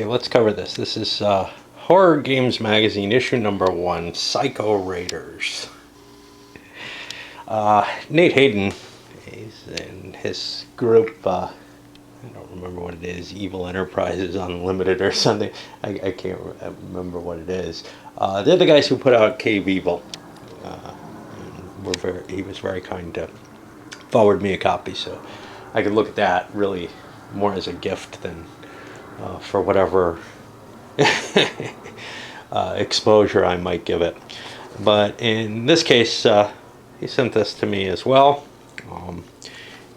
Okay, let's cover this. This is Horror Games Magazine, issue number 1, Psycho Raiders. Nate Hayden, he's in his group, I don't remember what it is, Evil Enterprises Unlimited or something. I can't remember what it is. They're the guys who put out Cave Evil. He was very kind to forward me a copy, so I could look at that really more as a gift than for whatever exposure I might give it. But in this case, he sent this to me as well.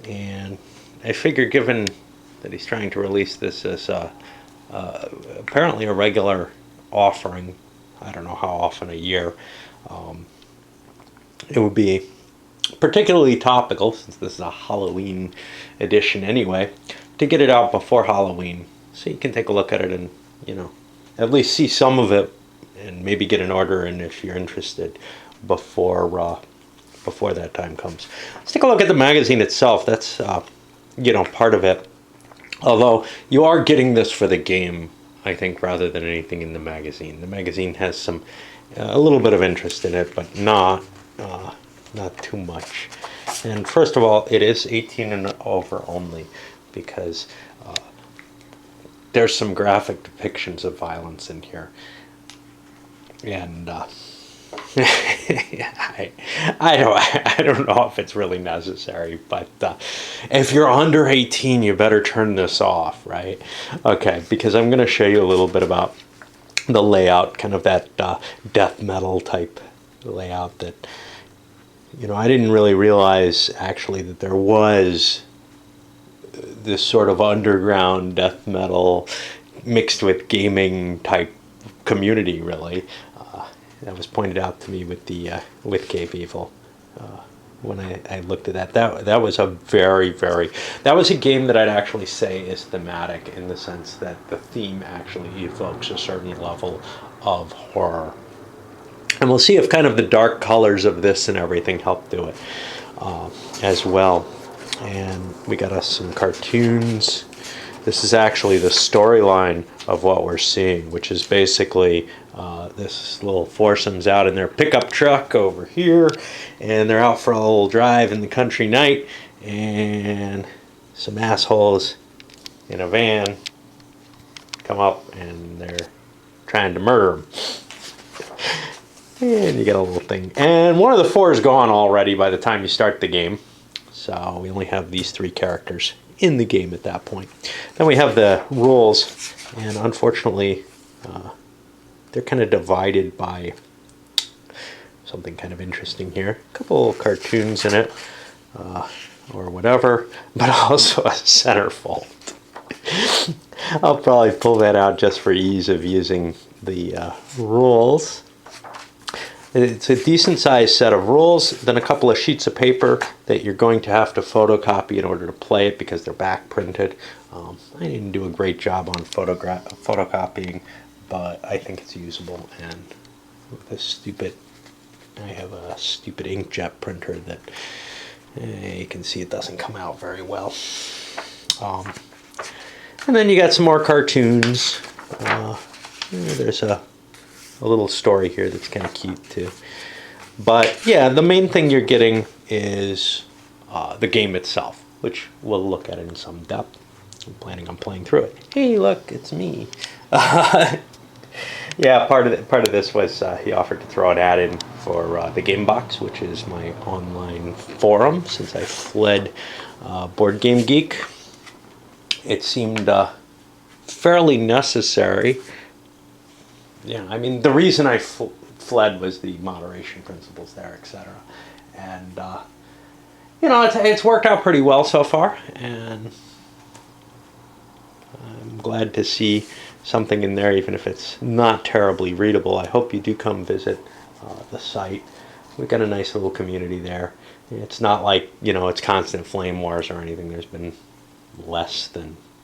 And I figure, given that he's trying to release this as apparently a regular offering, I don't know how often a year, it would be particularly topical, since this is a Halloween edition anyway, to get it out before Halloween, so you can take a look at it and, at least see some of it and maybe get an order in if you're interested before that time comes. Let's take a look at the magazine itself. That's part of it. Although you are getting this for the game, I think, rather than anything in the magazine. The magazine has a little bit of interest in it, but not too much. And first of all, it is 18 and over only, because there's some graphic depictions of violence in here. And I don't know if it's really necessary, but if you're under 18, you better turn this off, right? Okay, because I'm going to show you a little bit about the layout, kind of that death metal type layout that, I didn't really realize actually that there was this sort of underground death metal mixed with gaming type community, really. That was pointed out to me with Cave Evil when I looked at that. That was a that was a game that I'd actually say is thematic, in the sense that the theme actually evokes a certain level of horror. And we'll see if kind of the dark colors of this and everything help do it as well. And we got us some cartoons. This is actually the storyline of what we're seeing, which is basically this little foursome's out in their pickup truck over here, and they're out for a little drive in the country night, and some assholes in a van come up and they're trying to murder them. And you get a little thing. And one of the 4 is gone already by the time you start the game. So we only have these 3 characters in the game at that point. Then we have the rules, and unfortunately they're kind of divided by something kind of interesting here. A couple cartoons in it, or whatever, but also a centerfold. I'll probably pull that out just for ease of using the rules. It's a decent sized set of rules, then a couple of sheets of paper that you're going to have to photocopy in order to play it, because they're back printed. I didn't do a great job on photocopying, but I think it's usable. And with I have a stupid inkjet printer that you can see it doesn't come out very well. And then you got some more cartoons. There's a little story here that's kind of cute too. But yeah, the main thing you're getting is the game itself, which we'll look at in some depth. I'm planning on playing through it. Hey, look, it's me. Yeah, part of this was he offered to throw an ad in for the Game Box, which is my online forum since I fled Board Game Geek. It seemed fairly necessary. Yeah, I mean, the reason I fled was the moderation principles there, etc. And, it's worked out pretty well so far, and I'm glad to see something in there, even if it's not terribly readable. I hope you do come visit the site. We've got a nice little community there. It's not like, it's constant flame wars or anything. There's been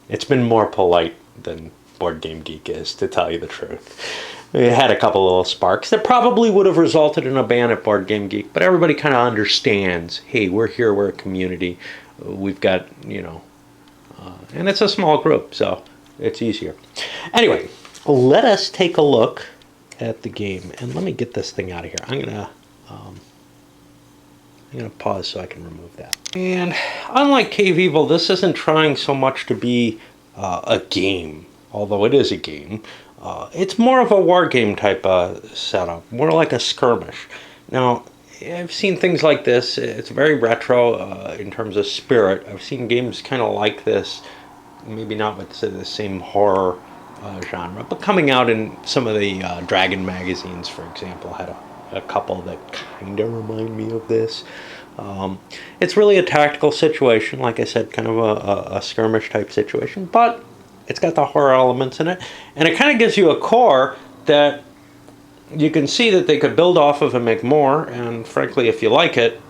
it's been more polite than Board Game Geek is, to tell you the truth. We had a couple little sparks that probably would have resulted in a ban at Board Game Geek, but everybody kind of understands, hey, we're here, we're a community, we've got, and it's a small group, so it's easier. Anyway, let us take a look at the game, and let me get this thing out of here. I'm gonna pause so I can remove that. And unlike Cave Evil, this isn't trying so much to be a game, although it is a game. It's more of a war game type setup, more like a skirmish. Now, I've seen things like this. It's very retro in terms of spirit. I've seen games kind of like this, maybe not with the same horror genre, but coming out in some of the Dragon magazines, for example, had a couple that kind of remind me of this. It's really a tactical situation, like I said, kind of a skirmish type situation, but it's got the horror elements in it, and it kind of gives you a core that you can see that they could build off of and make more, and frankly, if you like it,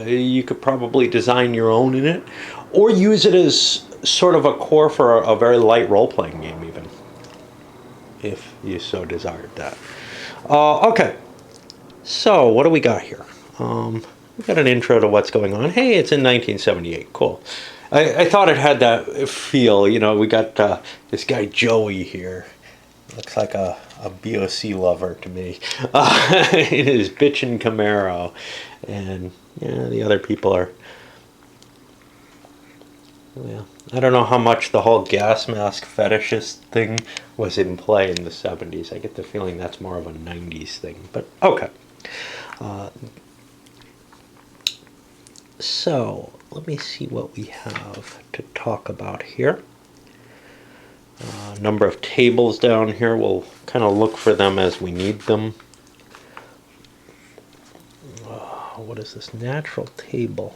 you could probably design your own in it, or use it as sort of a core for a very light role-playing game even, if you so desired that. Okay, so what do we got here? We've got an intro to what's going on. Hey, it's in 1978. Cool. I thought it had that feel. You know, we got this guy Joey here. Looks like a BOC lover to me. In his bitchin' Camaro. And, yeah, the other people are... Well, I don't know how much the whole gas mask fetishist thing was in play in the 70s. I get the feeling that's more of a 90s thing. But, okay. So, let me see what we have to talk about here. Number of tables down here. We'll kind of look for them as we need them. What is this? Natural table.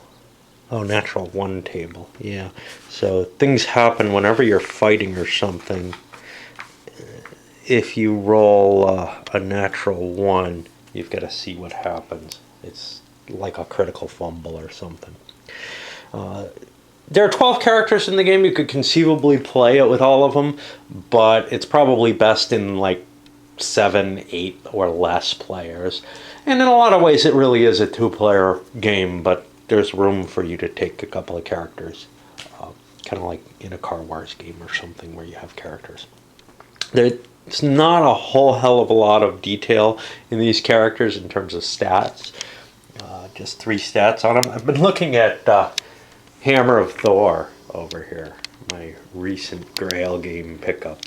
Oh, natural one table. Yeah. So, things happen whenever you're fighting or something. If you roll a natural one, you've got to see what happens. It's like a critical fumble or something. There are 12 characters in the game. You could conceivably play it with all of them, but it's probably best in like 7, 8 or less players. And in a lot of ways it really is a 2-player game, but there's room for you to take a couple of characters. Kind of like in a Car Wars game or something where you have characters. There's not a whole hell of a lot of detail in these characters in terms of stats. Just 3 stats on them. I've been looking at Hammer of Thor over here, my recent Grail game pickup.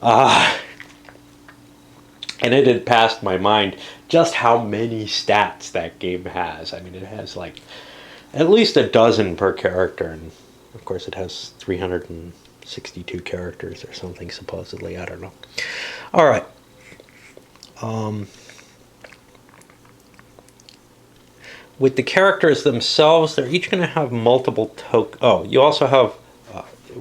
And it had passed my mind just how many stats that game has. I mean, it has like at least a dozen per character, and of course it has 362 characters or something, supposedly. I don't know. All right. With the characters themselves, they're each going to have multiple tokens. Oh, you also have,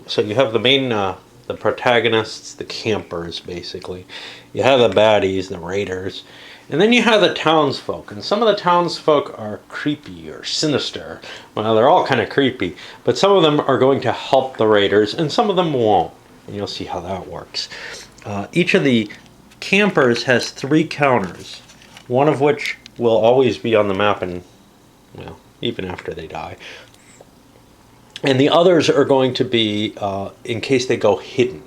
so you have the main, the protagonists, the campers, basically. You have the baddies, the raiders. And then you have the townsfolk. And some of the townsfolk are creepy or sinister. Well, they're all kind of creepy. But some of them are going to help the raiders, and some of them won't. And you'll see how that works. Each of the campers has 3 counters. One of which will always be on the map and, well, even after they die. And the others are going to be in case they go hidden.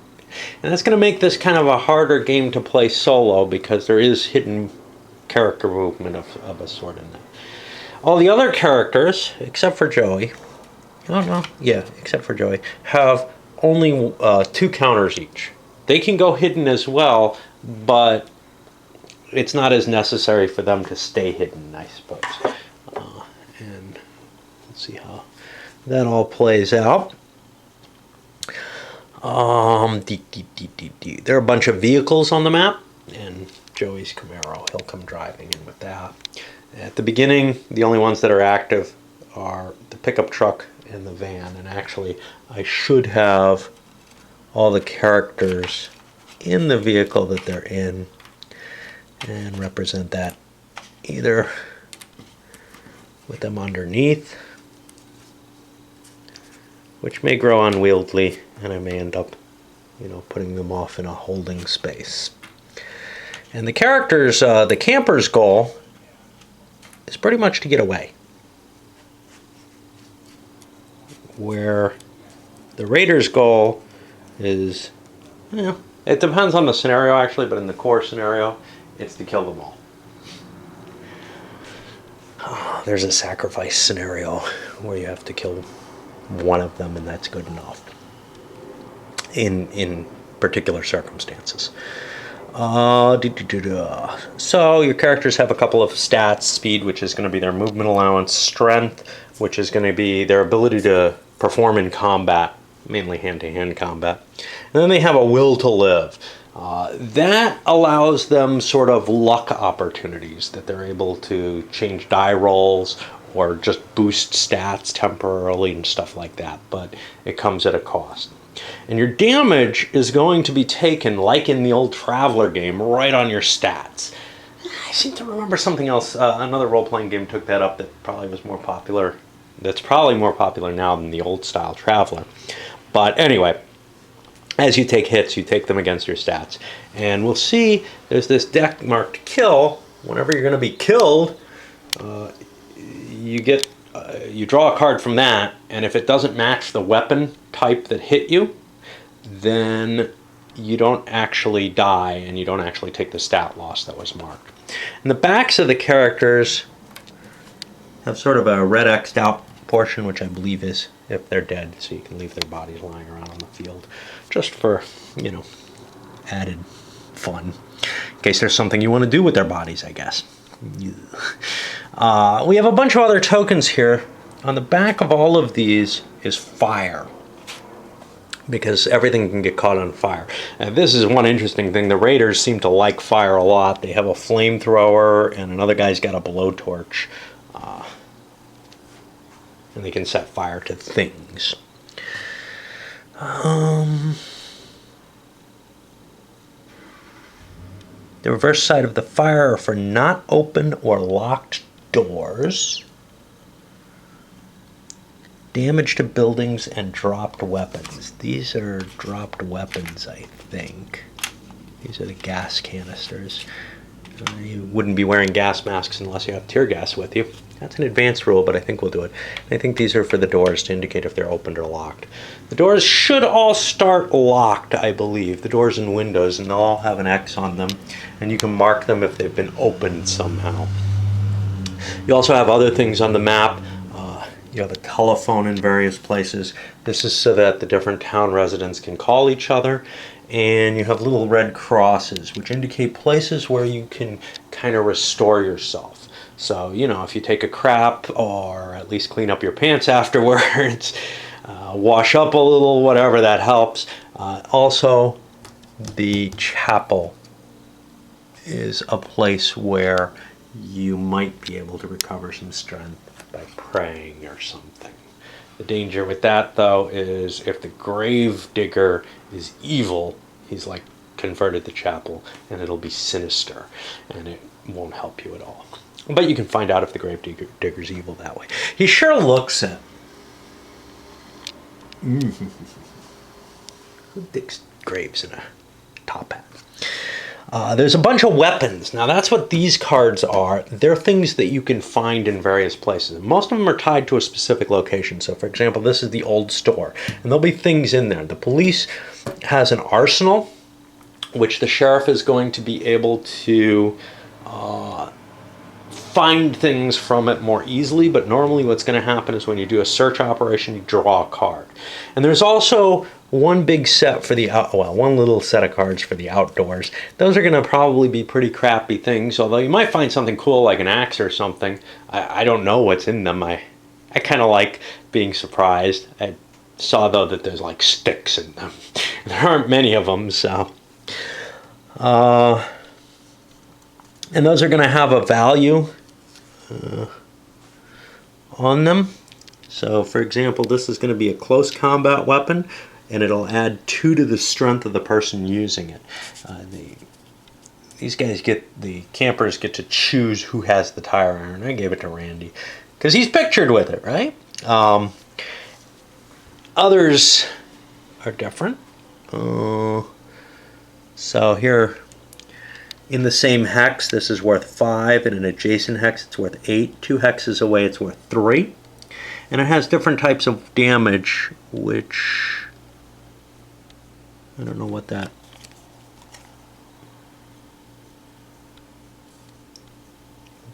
And that's going to make this kind of a harder game to play solo because there is hidden character movement of a sort in that. All the other characters, except for Joey, except for Joey, have only 2 counters each. They can go hidden as well, but it's not as necessary for them to stay hidden, I suppose. And let's see how that all plays out. There are a bunch of vehicles on the map, and Joey's Camaro, he'll come driving in with that. At the beginning, the only ones that are active are the pickup truck and the van, and actually I should have all the characters in the vehicle that they're in and represent that either with them underneath, which may grow unwieldy, and I may end up, putting them off in a holding space. And the characters, the camper's goal is pretty much to get away, where the raider's goal is Yeah, it depends on the scenario actually, but in the core scenario, it's to kill them all. There's a sacrifice scenario where you have to kill one of them, and that's good enough in particular circumstances. So your characters have a couple of stats: speed, which is going to be their movement allowance; strength, which is going to be their ability to perform in combat, mainly hand-to-hand combat. And then they have a will to live. That allows them sort of luck opportunities, that they're able to change die rolls or just boost stats temporarily and stuff like that, but it comes at a cost. And your damage is going to be taken, like in the old Traveler game, right on your stats. I seem to remember something else. Another role-playing game took that up that probably was more popular. That's probably more popular now than the old-style Traveler. But anyway, as you take hits, you take them against your stats. And we'll see there's this deck marked kill. Whenever you're going to be killed, you draw a card from that, and if it doesn't match the weapon type that hit you, then you don't actually die, and you don't actually take the stat loss that was marked. And the backs of the characters have sort of a red X'd out portion, which I believe is if they're dead, so you can leave their bodies lying around on the field, just for, added fun, in case there's something you want to do with their bodies, I guess. We have a bunch of other tokens here. On the back of all of these is fire, because everything can get caught on fire. And this is one interesting thing. The raiders seem to like fire a lot. They have a flamethrower, and another guy's got a blowtorch. And they can set fire to things. The reverse side of the fire are for not open or locked doors. Damage to buildings and dropped weapons. These are dropped weapons, I think. These are the gas canisters. You wouldn't be wearing gas masks unless you have tear gas with you. That's an advanced rule, but I think we'll do it. I think these are for the doors to indicate if they're opened or locked. The doors should all start locked, I believe. The doors and windows, and they'll all have an X on them. And you can mark them if they've been opened somehow. You also have other things on the map. You have a telephone in various places. This is so that the different town residents can call each other. And you have little red crosses, which indicate places where you can kind of restore yourself. So, if you take a crap, or at least clean up your pants afterwards, wash up a little, whatever, that helps. Also, the chapel is a place where you might be able to recover some strength by praying or something. The danger with that, though, is if the grave digger is evil, he's like converted the chapel, and it'll be sinister, and it won't help you at all. But you can find out if the grave digger's evil that way. He sure looks it. Who digs graves in a top hat? There's a bunch of weapons. Now that's what these cards are. They're things that you can find in various places. Most of them are tied to a specific location. So for example, this is the old store, and there'll be things in there. The police has an arsenal, which the sheriff is going to be able to find things from it more easily, but normally what's going to happen is when you do a search operation, you draw a card. And there's also one big set for the one little set of cards for the outdoors. Those are going to probably be pretty crappy things, although you might find something cool like an axe or something. I don't know what's in them. I kind of like being surprised. I saw, though, that there's like sticks in them. There aren't many of them, so. And those are going to have a value on them. So, for example, this is going to be a close combat weapon, and it'll add 2 to the strength of the person using it. These guys the campers get to choose who has the tire iron. I gave it to Randy because he's pictured with it, right? Others are different. So here, in the same hex, this is worth 5. In an adjacent hex, it's worth 8. 2 hexes away, it's worth 3. And it has different types of damage, which I don't know what that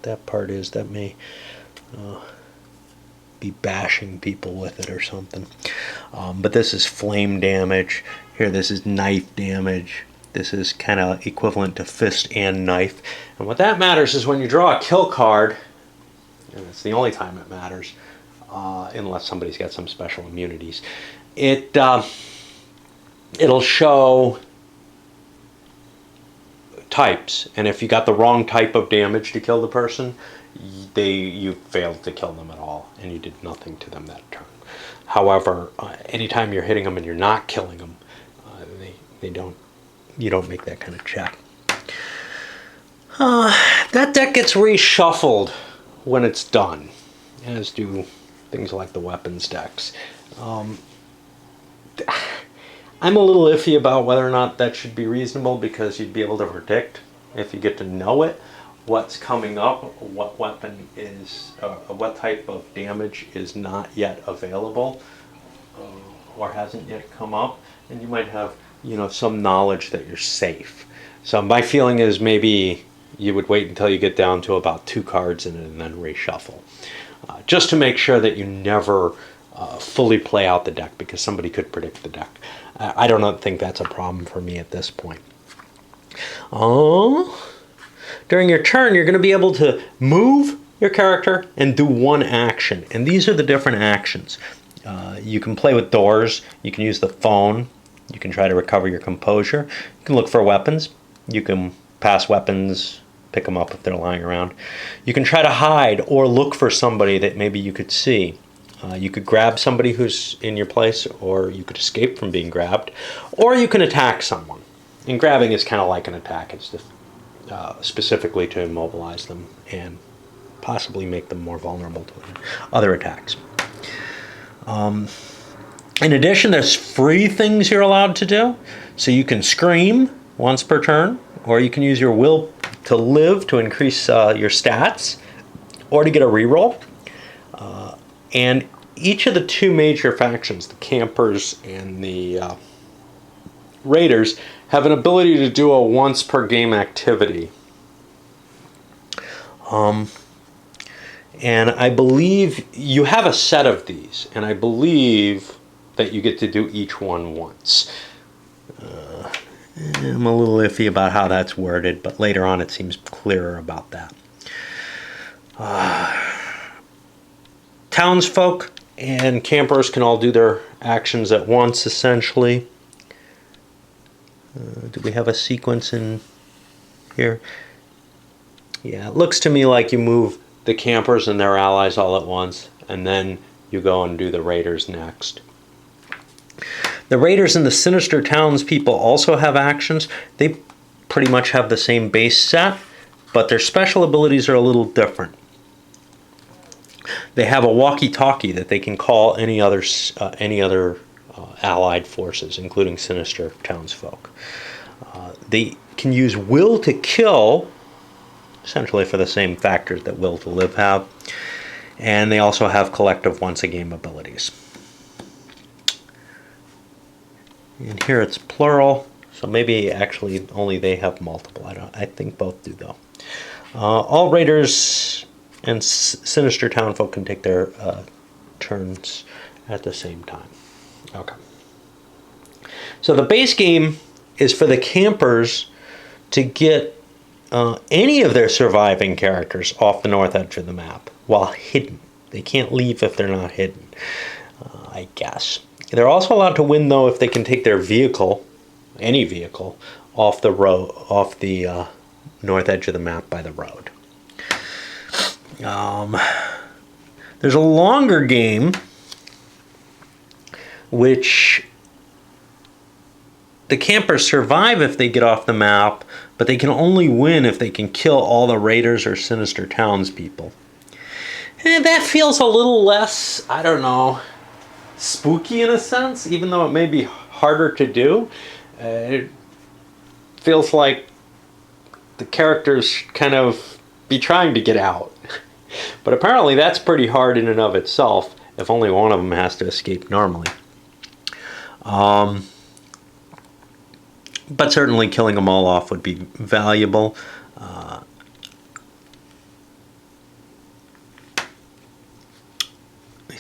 what that part is. That may be bashing people with it or something. But this is flame damage. Here, this is knife damage. This is kind of equivalent to fist and knife. And what that matters is when you draw a kill card, and it's the only time it matters, unless somebody's got some special immunities, it'll show types, and if you got the wrong type of damage to kill the person, you failed to kill them at all, and you did nothing to them that turn. However, anytime you're hitting them and you're not killing them, you don't make that kind of check. That deck gets reshuffled when it's done, as do things like the weapons decks. I'm a little iffy about whether or not that should be reasonable, because you'd be able to predict, if you get to know it, what's coming up, what weapon is, what type of damage is not yet available, or hasn't yet come up, and you might have, some knowledge that you're safe. So my feeling is maybe you would wait until you get down to about 2 cards in it and then reshuffle, just to make sure that you never fully play out the deck, because somebody could predict the deck. I don't think that's a problem for me at this point. During your turn, you're going to be able to move your character and do one action. And these are the different actions. You can play with doors. You can use the phone. You can try to recover your composure. You can look for weapons. You can pass weapons, pick them up if they're lying around. You can try to hide or look for somebody that maybe you could see. You could grab somebody who's in your place, or you could escape from being grabbed, or you can attack someone. And grabbing is kind of like an attack. It's just, specifically to immobilize them and possibly make them more vulnerable to other attacks. In addition, there's free things you're allowed to do. So you can scream once per turn, or you can use your will to live to increase your stats, or to get a reroll. And each of the 2 major factions, the campers and the raiders, have an ability to do a once per game activity. And I believe you have a set of these, and I believe that you get to do each one once. I'm a little iffy about how that's worded, but later on it seems clearer about that. Townsfolk and campers can all do their actions at once, essentially. Do we have a sequence in here? Yeah, it looks to me like you move the campers and their allies all at once, and then you go and do the raiders next. The raiders and the sinister townspeople also have actions. They pretty much have the same base set, but their special abilities are a little different. They have a walkie-talkie that they can call any other allied forces, including sinister townsfolk. They can use will to kill, essentially for the same factors that will to live have, and they also have collective once-a-game abilities. And here it's plural, so maybe actually only they have multiple. I think both do, though. All raiders and sinister townfolk can take their turns at the same time. Okay. So the base game is for the campers to get any of their surviving characters off the north edge of the map while hidden. They can't leave if they're not hidden, I guess. They're also allowed to win, though, if they can take their vehicle, any vehicle, off the road, off the north edge of the map by the road. There's a longer game, which the campers survive if they get off the map, but they can only win if they can kill all the raiders or sinister townspeople. And that feels a little less, I don't know, spooky in a sense, even though it may be harder to do. It feels like the characters kind of be trying to get out. But apparently that's pretty hard in and of itself, if only one of them has to escape normally. But certainly killing them all off would be valuable.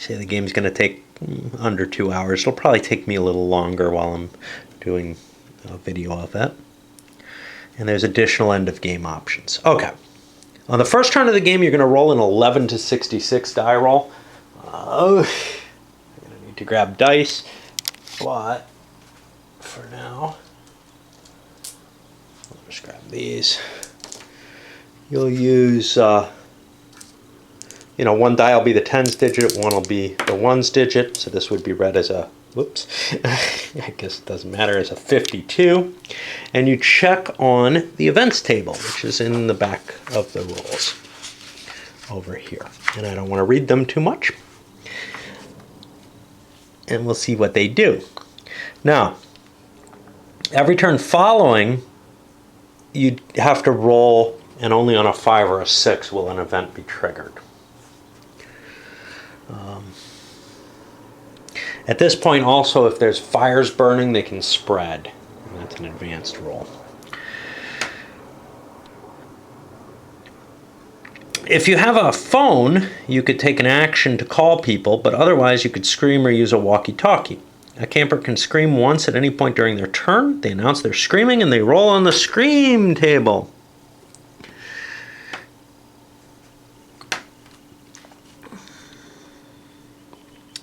Say the game's going to take under 2 hours. It'll probably take me a little longer while I'm doing a video of it. And there's additional end of game options. Okay. On the first turn of the game, you're going to roll an 11 to 66 die roll. I'm going to need to grab dice, but for now, I'll just grab these. You'll use, one die will be the tens digit, one will be the ones digit, so this would be read as a, whoops, I guess it doesn't matter, as a 52. And you check on the events table, which is in the back of the rules over here. And I don't want to read them too much. And we'll see what they do. Now, every turn following, you have to roll, and only on a 5 or a 6 will an event be triggered. At this point also, if there's fires burning, they can spread. And that's an advanced roll. If you have a phone, you could take an action to call people, but otherwise you could scream or use a walkie-talkie. A camper can scream once at any point during their turn. They announce they're screaming and they roll on the scream table.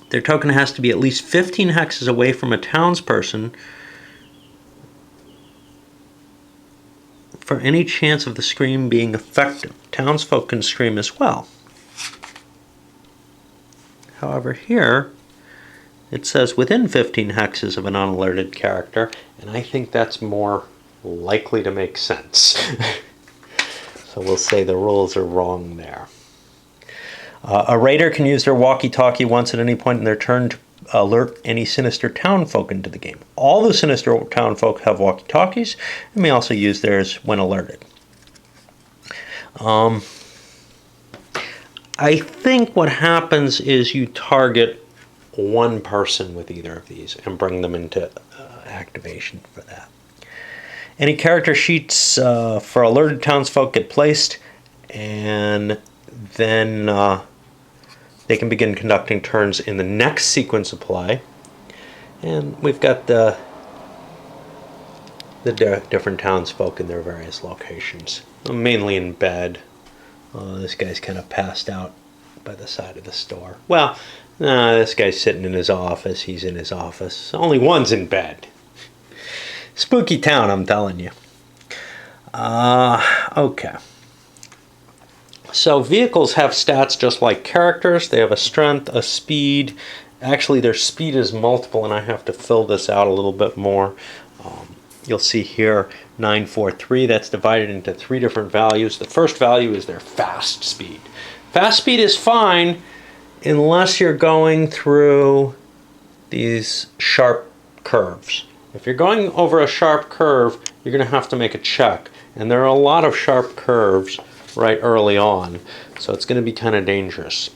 Their token has to be at least 15 hexes away from a townsperson for any chance of the scream being effective. Townsfolk can scream as well. However, here it says within 15 hexes of an unalerted character, and I think that's more likely to make sense. So we'll say the rules are wrong there. A raider can use their walkie-talkie once at any point in their turn to alert any sinister townfolk into the game. All the sinister townfolk have walkie-talkies and may also use theirs when alerted. I think what happens is you target one person with either of these and bring them into activation for that. Any character sheets for alerted townsfolk get placed, and then they can begin conducting turns in the next sequence of play. And we've got the different townsfolk in their various locations, mainly in bed. This guy's kind of passed out by the side of the store. Well, this guy's sitting in his office. He's in his office. Only one's in bed. Spooky town, I'm telling you. Okay. So vehicles have stats just like characters. They have a strength, a speed. Actually, their speed is multiple, and I have to fill this out a little bit more. You'll see here 943. That's divided into 3 different values. The first value is their fast speed. Fast speed is fine unless you're going through these sharp curves. If you're going over a sharp curve, you're going to have to make a check. And there are a lot of sharp curves right early on, so it's going to be kind of dangerous.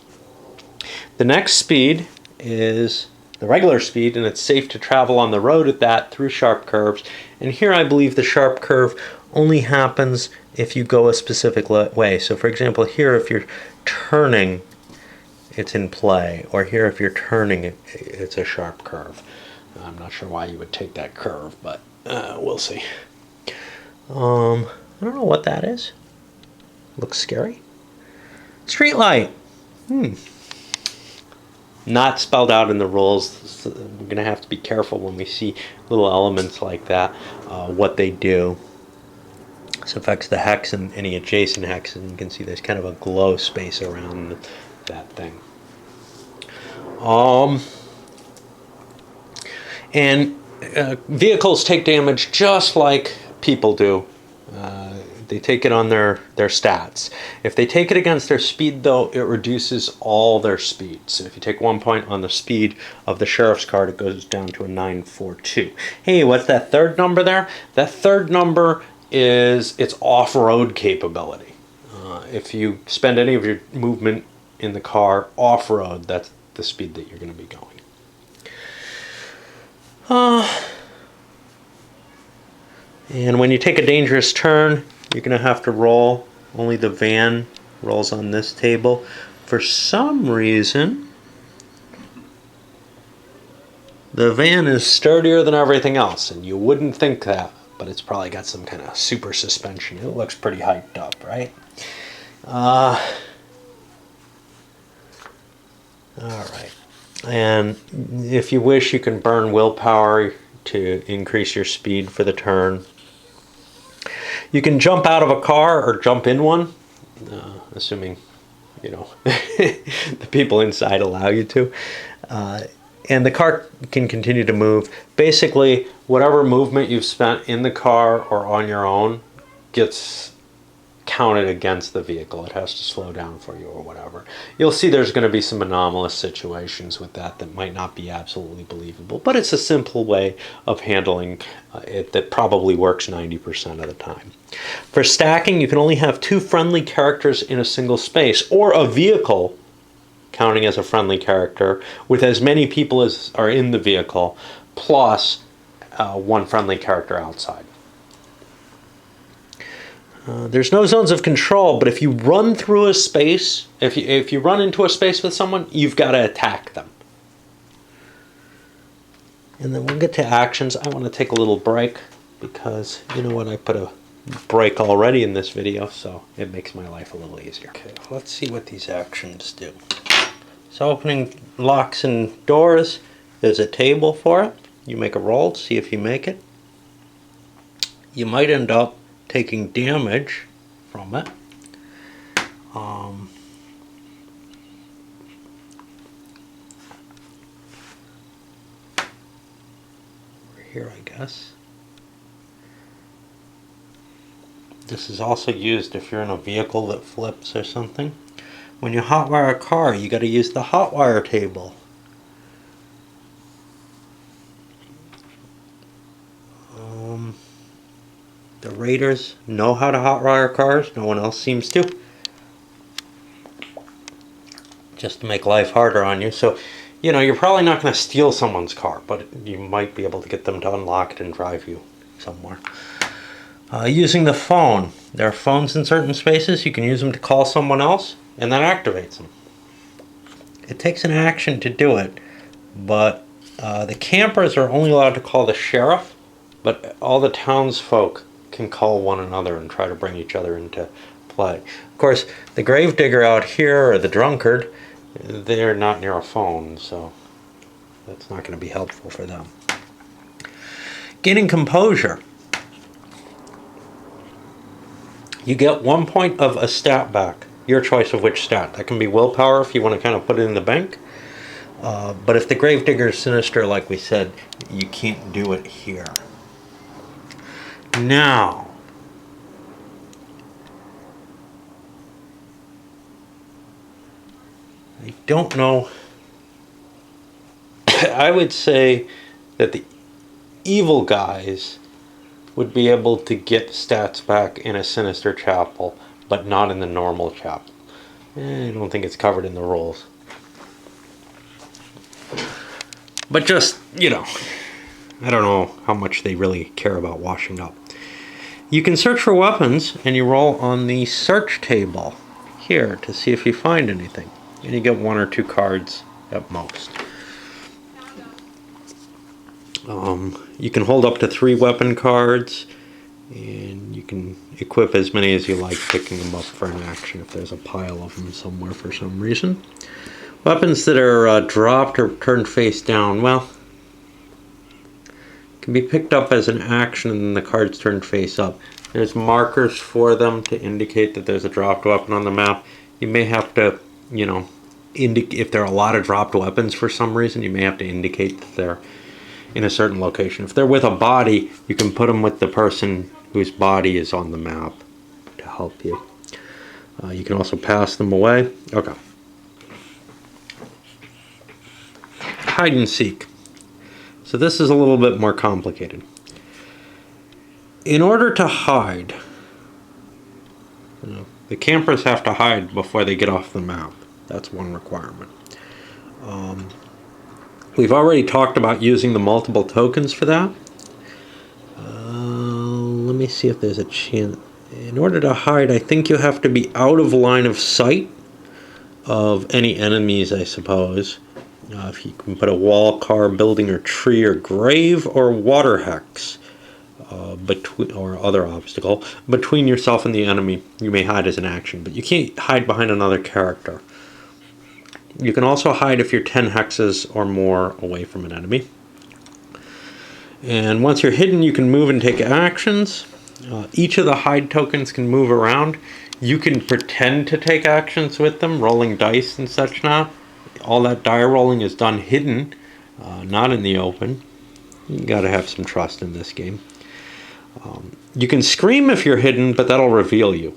The next speed is the regular speed, and it's safe to travel on the road at that through sharp curves. And here I believe the sharp curve only happens if you go a specific way. So for example, here if you're turning, it's in play, or here if you're turning, it's a sharp curve. I'm not sure why you would take that curve, but we'll see. I don't know what that is. Looks scary. Street light. Not spelled out in the rules. So we're going to have to be careful when we see little elements like that, what they do. This affects the hex and any adjacent hex, and you can see there's kind of a glow space around that thing. And vehicles take damage just like people do. They take it on their stats. If they take it against their speed, though, it reduces all their speed. So if you take 1 point on the speed of the sheriff's card, it goes down to a 942. Hey, what's that third number there? That third number is its off-road capability. If you spend any of your movement in the car off-road, that's the speed that you're going to be going. And when you take a dangerous turn, you're going to have to roll. Only the van rolls on this table. For some reason, The van is sturdier than everything else, and you wouldn't think that, but it's probably got some kind of super suspension. It looks pretty hyped up, right? All right. And if you wish, you can burn willpower to increase your speed for the turn. You can jump out of a car or jump in one, assuming, the people inside allow you to. And the car can continue to move. Basically, whatever movement you've spent in the car or on your own gets counted against the vehicle. It has to slow down for you or whatever. You'll see there's going to be some anomalous situations with that might not be absolutely believable, but it's a simple way of handling it that probably works 90% of the time. For stacking, you can only have 2 friendly characters in a single space, or a vehicle counting as a friendly character with as many people as are in the vehicle, plus 1 friendly character outside. There's no zones of control, but if you run through a space, if you run into a space with someone, you've got to attack them. And then we'll get to actions. I want to take a little break because, you know what, I put a break already in this video, so it makes my life a little easier. Okay, let's see what these actions do. So opening locks and doors, there's a table for it. You make a roll to see if you make it. You might end up taking damage from it. Over here, I guess. This is also used if you're in a vehicle that flips or something. When you hotwire a car, you got to use the hotwire table. The raiders know how to hotwire cars. No one else seems to. Just to make life harder on you. So, you're probably not going to steal someone's car, but you might be able to get them to unlock it and drive you somewhere. Using the phone. There are phones in certain spaces. You can use them to call someone else, and that activates them. It takes an action to do it, but the campers are only allowed to call the sheriff, but all the townsfolk can call one another and try to bring each other into play. Of course, the gravedigger out here, or the drunkard, they're not near a phone, so that's not going to be helpful for them. Gaining composure. You get 1 point of a stat back. Your choice of which stat. That can be willpower if you want to kind of put it in the bank. But if the gravedigger is sinister, like we said, you can't do it here. Now, I don't know. I would say that the evil guys would be able to get stats back in a sinister chapel, but not in the normal chapel. I don't think it's covered in the rules. But just, I don't know how much they really care about washing up. You can search for weapons, and you roll on the search table here to see if you find anything. And you get 1 or 2 cards at most. You can hold up to 3 weapon cards, and you can equip as many as you like, picking them up for an action if there's a pile of them somewhere for some reason. Weapons that are dropped or turned face down, well, can be picked up as an action and then the card's turned face up. There's markers for them to indicate that there's a dropped weapon on the map. You may have to, if there are a lot of dropped weapons for some reason, you may have to indicate that they're in a certain location. If they're with a body, you can put them with the person whose body is on the map to help you. You can also pass them away. Okay. Hide and seek. So this is a little bit more complicated. In order to hide, the campers have to hide before they get off the map. That's one requirement. We've already talked about using the multiple tokens for that. Let me see if there's a chance. In order to hide, I think you have to be out of line of sight of any enemies, I suppose. If you can put a wall, car, building, or tree, or grave, or water hex, between, or other obstacle, between yourself and the enemy, you may hide as an action, but you can't hide behind another character. You can also hide if you're 10 hexes or more away from an enemy. And once you're hidden, you can move and take actions. Each of the hide tokens can move around. You can pretend to take actions with them, rolling dice and such not. All that die rolling is done hidden, not in the open. You gotta have some trust in this game. You can scream if you're hidden, but that'll reveal you.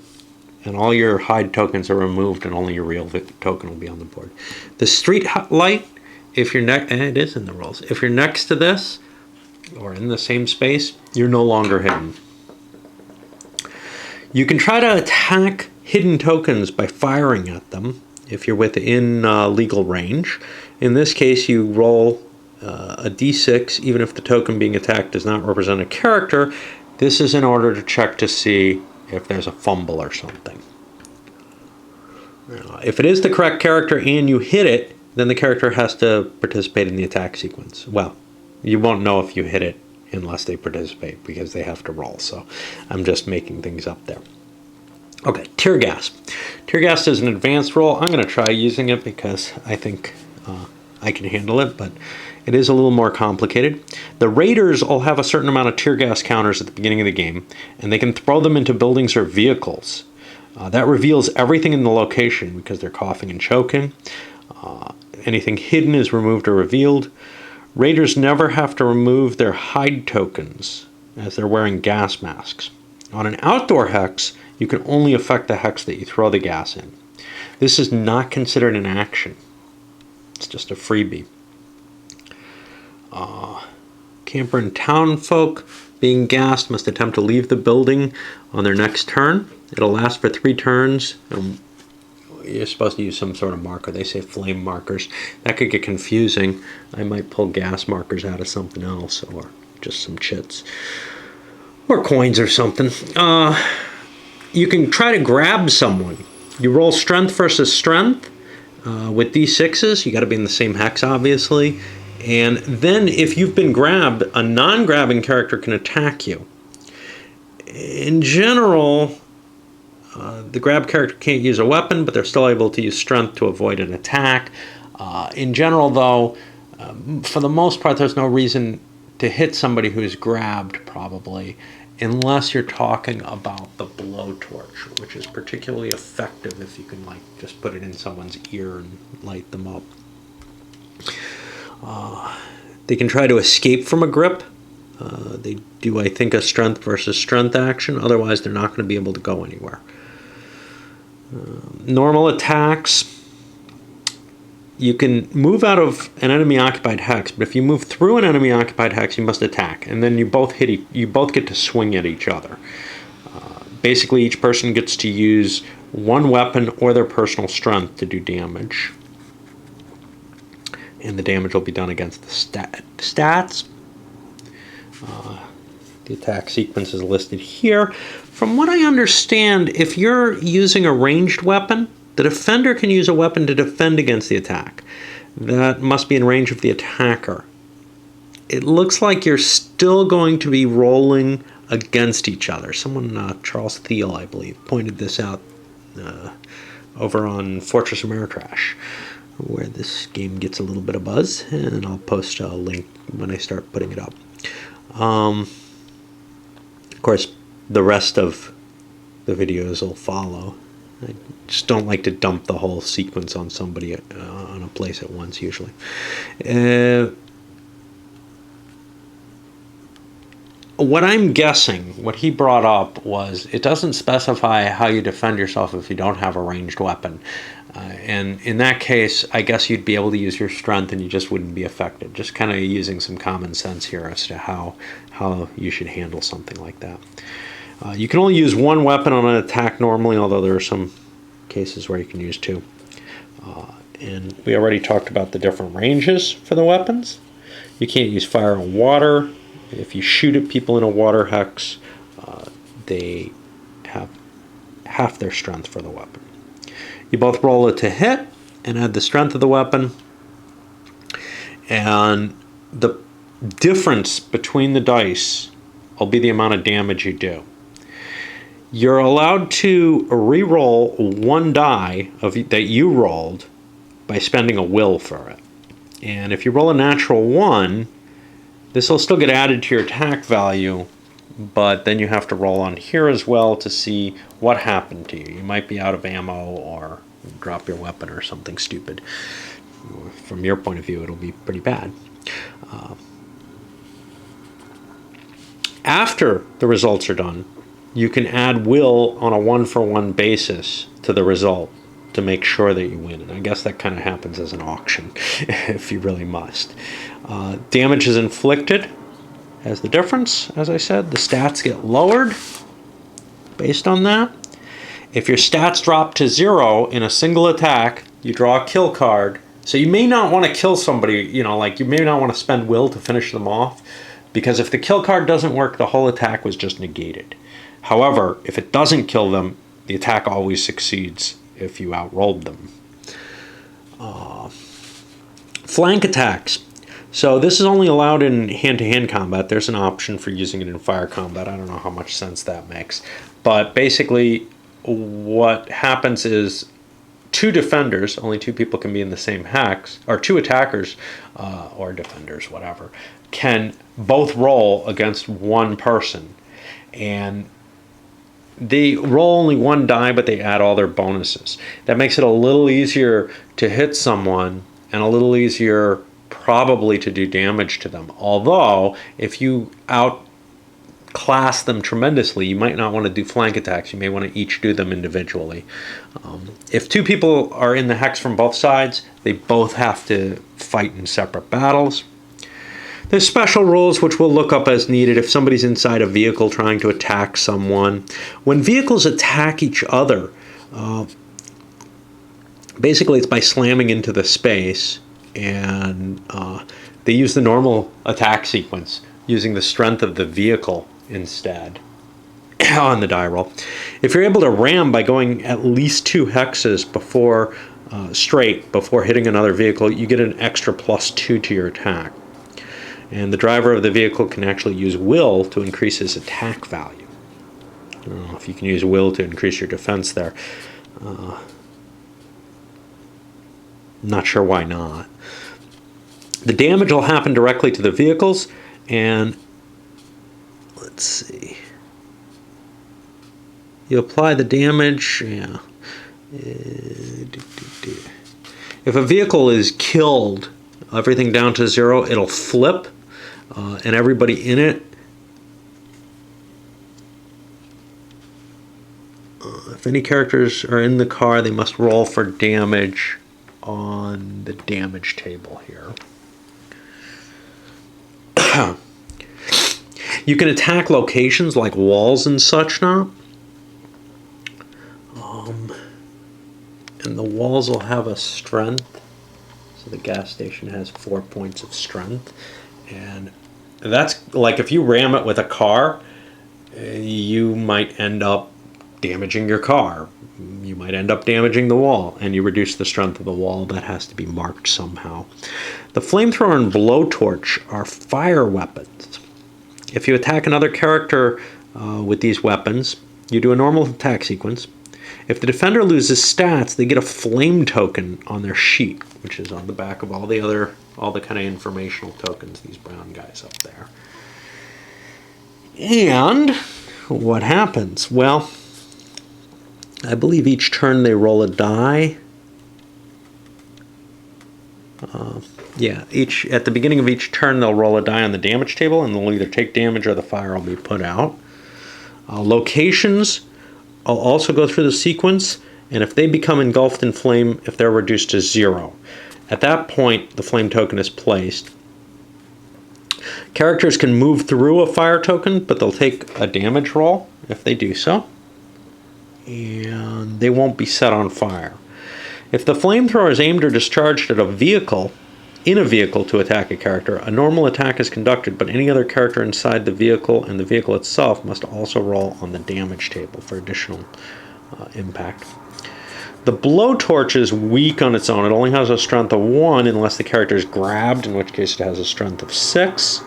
And all your hide tokens are removed and only your real token will be on the board. The street light, if you're and it is in the rules, if you're next to this or in the same space, you're no longer hidden. You can try to attack hidden tokens by firing at them if you're within legal range. In this case, you roll a d6, even if the token being attacked does not represent a character. This is in order to check to see if there's a fumble or something. If it is the correct character and you hit it, then the character has to participate in the attack sequence. Well, you won't know if you hit it unless they participate because they have to roll. So I'm just making things up there. Okay, tear gas. Tear gas is an advanced roll. I'm going to try using it because I think I can handle it, but it is a little more complicated. The raiders all have a certain amount of tear gas counters at the beginning of the game, and they can throw them into buildings or vehicles. That reveals everything in the location because they're coughing and choking. Anything hidden is removed or revealed. Raiders never have to remove their hide tokens as they're wearing gas masks. On an outdoor hex, you can only affect the hex that you throw the gas in. This is not considered an action. It's just a freebie. Camper and town folk being gassed must attempt to leave the building on their next turn. It'll last for 3 turns. You're supposed to use some sort of marker. They say flame markers. That could get confusing. I might pull gas markers out of something else or just some chits. Or coins or something. You can try to grab someone. You roll strength versus strength with d6s. You got to be in the same hex, obviously. And then if you've been grabbed, a non-grabbing character can attack you. In general, the grab character can't use a weapon, but they're still able to use strength to avoid an attack. In general, though, for the most part, there's no reason to hit somebody who's grabbed, probably, unless you're talking about the blowtorch, which is particularly effective if you can, like, just put it in someone's ear and light them up. They can try to escape from a grip. They do, I think, a strength versus strength action. Otherwise, they're not going to be able to go anywhere. Normal attacks. You can move out of an enemy-occupied hex, but if you move through an enemy-occupied hex, you must attack, and then you both get to swing at each other. Basically, each person gets to use one weapon or their personal strength to do damage. And the damage will be done against the stats. The attack sequence is listed here. From what I understand, if you're using a ranged weapon, the defender can use a weapon to defend against the attack. That must be in range of the attacker. It looks like you're still going to be rolling against each other. Someone, Charles Thiel, I believe, pointed this out over on Fortress Ameritrash, where this game gets a little bit of buzz, and I'll post a link when I start putting it up. Of course, the rest of the videos will follow. I just don't like to dump the whole sequence on somebody on a place at once, usually. What I'm guessing, what he brought up was, it doesn't specify how you defend yourself if you don't have a ranged weapon. And in that case, I guess you'd be able to use your strength and you just wouldn't be affected. Just kind of using some common sense here as to how you should handle something like that. You can only use one weapon on an attack normally, although there are some cases where you can use 2. And we already talked about the different ranges for the weapons. You can't use fire and water. If you shoot at people in a water hex, they have half their strength for the weapon. You both roll it to hit and add the strength of the weapon. And the difference between the dice will be the amount of damage you do. You're allowed to re-roll one die that you rolled by spending a will for it. And if you roll a natural 1, this will still get added to your attack value, but then you have to roll on here as well to see what happened to you. You might be out of ammo or drop your weapon or something stupid. From your point of view, it'll be pretty bad. After the results are done, you can add will on a one-for-one basis to the result to make sure that you win. And I guess that kind of happens as an auction, if you really must. Damage is inflicted has the difference, as I said. The stats get lowered based on that. If your stats drop to 0 in a single attack, you draw a kill card. So you may not want to kill somebody, like you may not want to spend will to finish them off, because if the kill card doesn't work, the whole attack was just negated. However, if it doesn't kill them, the attack always succeeds if you outrolled them. Flank attacks. So this is only allowed in hand-to-hand combat. There's an option for using it in fire combat. I don't know how much sense that makes. But basically, what happens is two defenders, only two people can be in the same hex, or two attackers, or defenders, whatever, can both roll against one person. And they roll only one die, but they add all their bonuses. That makes it a little easier to hit someone and a little easier probably to do damage to them. Although, if you outclass them tremendously, you might not want to do flank attacks. You may want to each do them individually. If two people are in the hex from both sides, they both have to fight in separate battles. There's special rules which we'll look up as needed if somebody's inside a vehicle trying to attack someone. When vehicles attack each other, basically it's by slamming into the space, and they use the normal attack sequence, using the strength of the vehicle instead on the die roll. If you're able to ram by going at least 2 hexes straight before hitting another vehicle, you get an extra +2 to your attack. And the driver of the vehicle can actually use will to increase his attack value. I don't know if you can use will to increase your defense there. Not sure why not. The damage will happen directly to the vehicles, and let's see. You apply the damage. Yeah. If a vehicle is killed, everything down to 0, it'll flip, and everybody in it, if any characters are in the car, they must roll for damage on the damage table here. You can attack locations like walls and such now. And the walls will have a strength. So the gas station has 4 points of strength. And that's like if you ram it with a car, you might end up damaging your car. You might end up damaging the wall, and you reduce the strength of the wall. That has to be marked somehow. The flamethrower and blowtorch are fire weapons. If you attack another character with these weapons, you do a normal attack sequence. If the defender loses stats, they get a flame token on their sheet, which is on the back of all the kind of informational tokens, these brown guys up there. And what happens? Well, I believe each turn they roll a die. At the beginning of each turn, they'll roll a die on the damage table, and they'll either take damage or the fire will be put out. Locations, I'll also go through the sequence, and if they become engulfed in flame, if they're reduced to 0. At that point, the flame token is placed. Characters can move through a fire token, but they'll take a damage roll if they do so. And they won't be set on fire. If the flamethrower is aimed or discharged at a vehicle to attack a character, a normal attack is conducted, but any other character inside the vehicle and the vehicle itself must also roll on the damage table for additional impact. The blowtorch is weak on its own. It only has a strength of 1 unless the character is grabbed, in which case it has a strength of 6.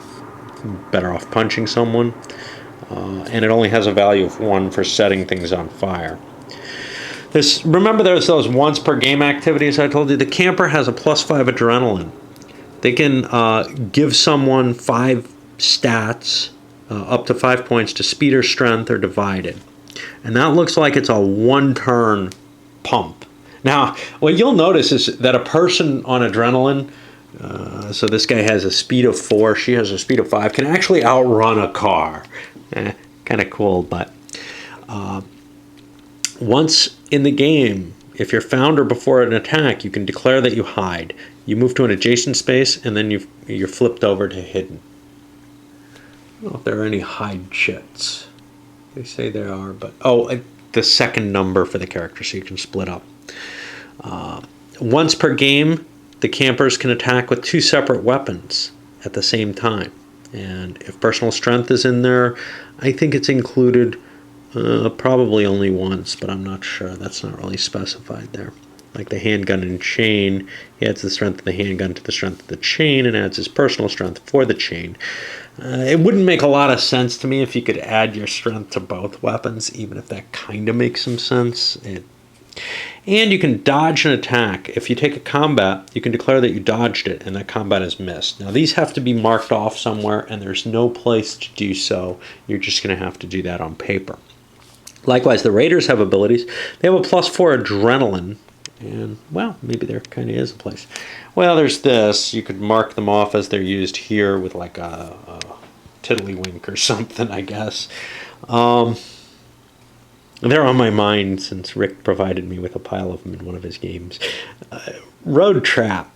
Better off punching someone. And it only has a value of 1 for setting things on fire. Remember there's those once per game activities I told you? The camper has a +5 adrenaline. They can give someone 5 stats, up to 5 points to speed or strength or divided. And that looks like it's a 1-turn pump. Now, what you'll notice is that a person on adrenaline, so this guy has a speed of 4, she has a speed of 5, can actually outrun a car. Kind of cool, but once in the game, if you're found or before an attack, you can declare that you hide. You move to an adjacent space, and then you're flipped over to hidden. I don't know if there are any hide chits. They say there are, but the second number for the character, so you can split up. Once per game, the campers can attack with 2 separate weapons at the same time. And if personal strength is in there, I think it's included probably only once, but I'm not sure. That's not really specified there. Like the handgun and chain, he adds the strength of the handgun to the strength of the chain and adds his personal strength for the chain. It wouldn't make a lot of sense to me if you could add your strength to both weapons, even if that kind of makes some sense. And you can dodge an attack. If you take a combat, you can declare that you dodged it and that combat is missed. Now these have to be marked off somewhere, and there's no place to do so. You're just going to have to do that on paper. Likewise, the Raiders have abilities. They have a +4 adrenaline. And, well, maybe there kind of is a place. Well, there's this. You could mark them off as they're used here with like a tiddlywink or something, I guess. They're on my mind since Rick provided me with a pile of them in one of his games. Road trap.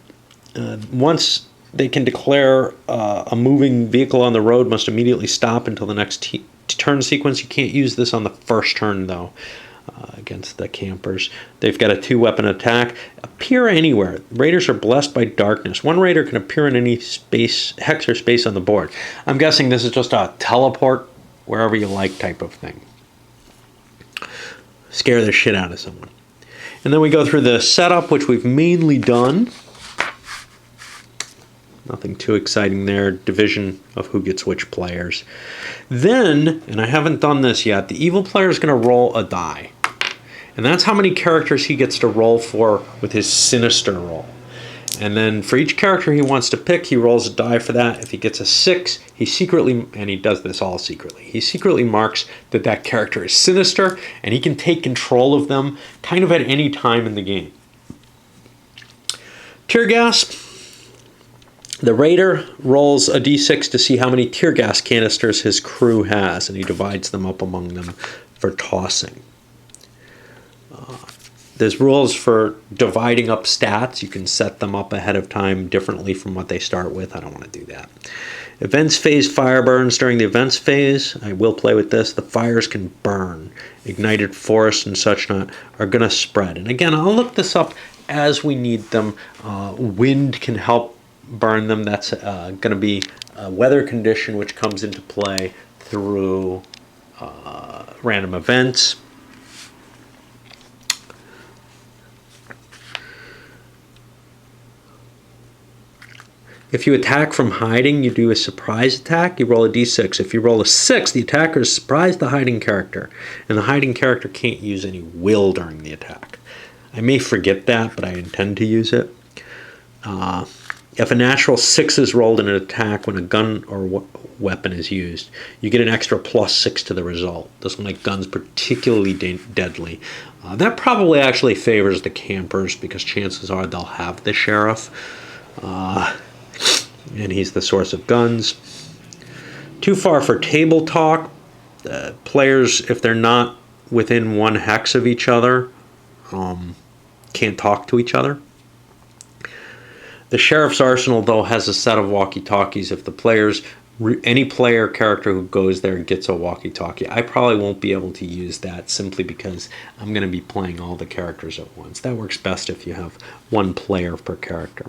Once they can declare a moving vehicle on the road must immediately stop until the next turn sequence. You can't use this on the first turn, though. Against the campers. They've got a 2-weapon attack. Appear anywhere. Raiders are blessed by darkness. One raider can appear in any space, hex or space on the board. I'm guessing this is just a teleport wherever you like type of thing. Scare the shit out of someone. And then we go through the setup, which we've mainly done. Nothing too exciting there. Division of who gets which players. Then, and I haven't done this yet, the evil player is going to roll a die. And that's how many characters he gets to roll for with his sinister roll. And then for each character he wants to pick, he rolls a die for that. If he gets a 6, he secretly, and he does this all secretly, he secretly marks that that character is sinister, and he can take control of them kind of at any time in the game. Tear gas. The raider rolls a d6 to see how many tear gas canisters his crew has, and he divides them up among them for tossing. There's rules for dividing up stats. You can set them up ahead of time differently from what they start with. I don't want to do that. Events phase fire burns. During the events phase, I will play with this, the fires can burn. Ignited forests and such not are going to spread. And again, I'll look this up as we need them. Wind can help burn them. That's going to be a weather condition which comes into play through random events. If you attack from hiding, you do a surprise attack. You roll a d6. If you roll a 6, the attacker is surprised the hiding character, and the hiding character can't use any will during the attack. I may forget that, but I intend to use it. If a natural 6 is rolled in an attack when a gun or weapon is used, you get an extra +6 to the result. This will make guns particularly deadly. That probably actually favors the campers because chances are they'll have the sheriff. And he's the source of guns. Too far for table talk. Players, if they're not within 1 hex of each other, can't talk to each other. The sheriff's arsenal, though, has a set of walkie-talkies. If the players, any player character who goes there gets a walkie-talkie, I probably won't be able to use that simply because I'm going to be playing all the characters at once. That works best if you have 1 player per character.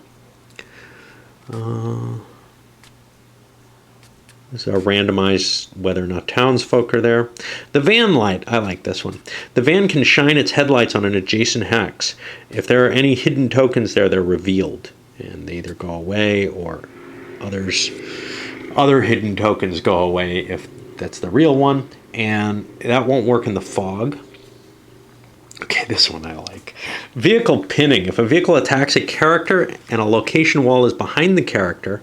So randomize whether or not townsfolk are there. The van light, I like this one. The van can shine its headlights on an adjacent hex. If there are any hidden tokens there, they're revealed. And they either go away or other hidden tokens go away if that's the real one. And that won't work in the fog. Okay, this one I like. Vehicle pinning. If a vehicle attacks a character and a location wall is behind the character,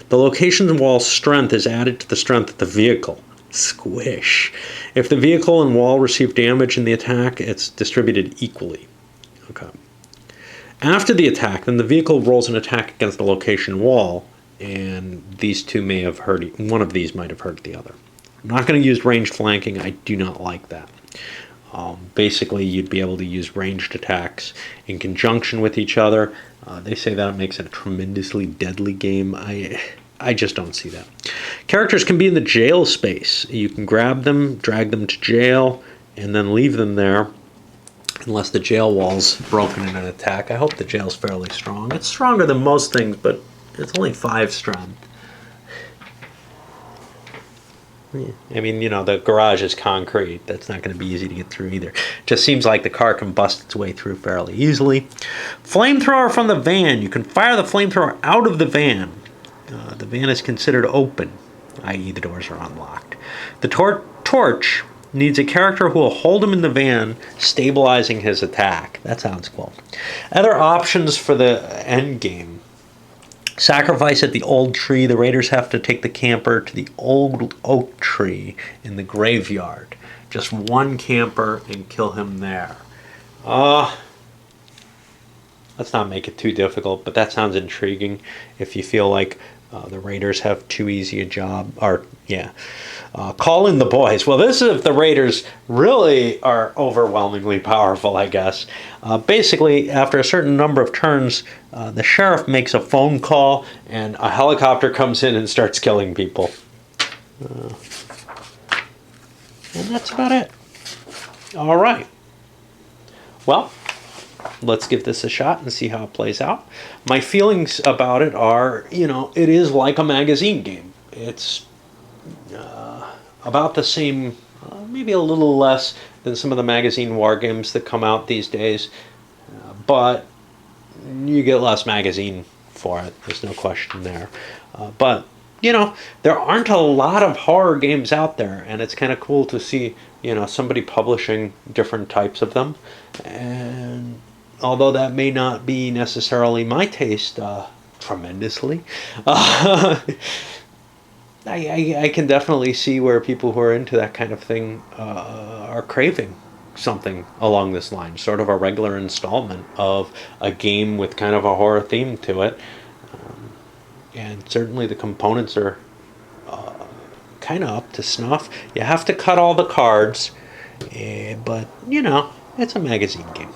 the location wall's strength is added to the strength of the vehicle. Squish. If the vehicle and wall receive damage in the attack, it's distributed equally. Okay. After the attack, then the vehicle rolls an attack against the location wall, and these two may have hurt. One of these might have hurt the other. I'm not going to use ranged flanking. I do not like that. Basically, you'd be able to use ranged attacks in conjunction with each other. They say that it makes it a tremendously deadly game. I just don't see that. Characters can be in the jail space. You can grab them, drag them to jail, and then leave them there unless the jail wall's broken in an attack. I hope the jail's fairly strong. It's stronger than most things, but it's only 5 strength. I mean, the garage is concrete. That's not going to be easy to get through either. Just seems like the car can bust its way through fairly easily. Flamethrower from the van. You can fire the flamethrower out of the van. The van is considered open, i.e. the doors are unlocked. The torch needs a character who will hold him in the van, stabilizing his attack. That sounds cool. Other options for the end game. Sacrifice at the old tree. The raiders have to take the camper to the old oak tree in the graveyard. Just one camper and kill him there. Let's not make it too difficult, but that sounds intriguing. If you feel like the raiders have too easy a job, call in the boys. Well, this is if the raiders really are overwhelmingly powerful, I guess. Basically, after a certain number of turns, the sheriff makes a phone call and a helicopter comes in and starts killing people. And that's about it. All right. Well, let's give this a shot and see how it plays out. My feelings about it are, it is like a magazine game. It's about the same, maybe a little less than some of the magazine war games that come out these days, but you get less magazine for it. There's no question there. But there aren't a lot of horror games out there, and it's kind of cool to see, somebody publishing different types of them. And although that may not be necessarily my taste tremendously, I can definitely see where people who are into that kind of thing are craving something along this line, sort of a regular installment of a game with kind of a horror theme to it. And certainly the components are kind of up to snuff. You have to cut all the cards, but it's a magazine game.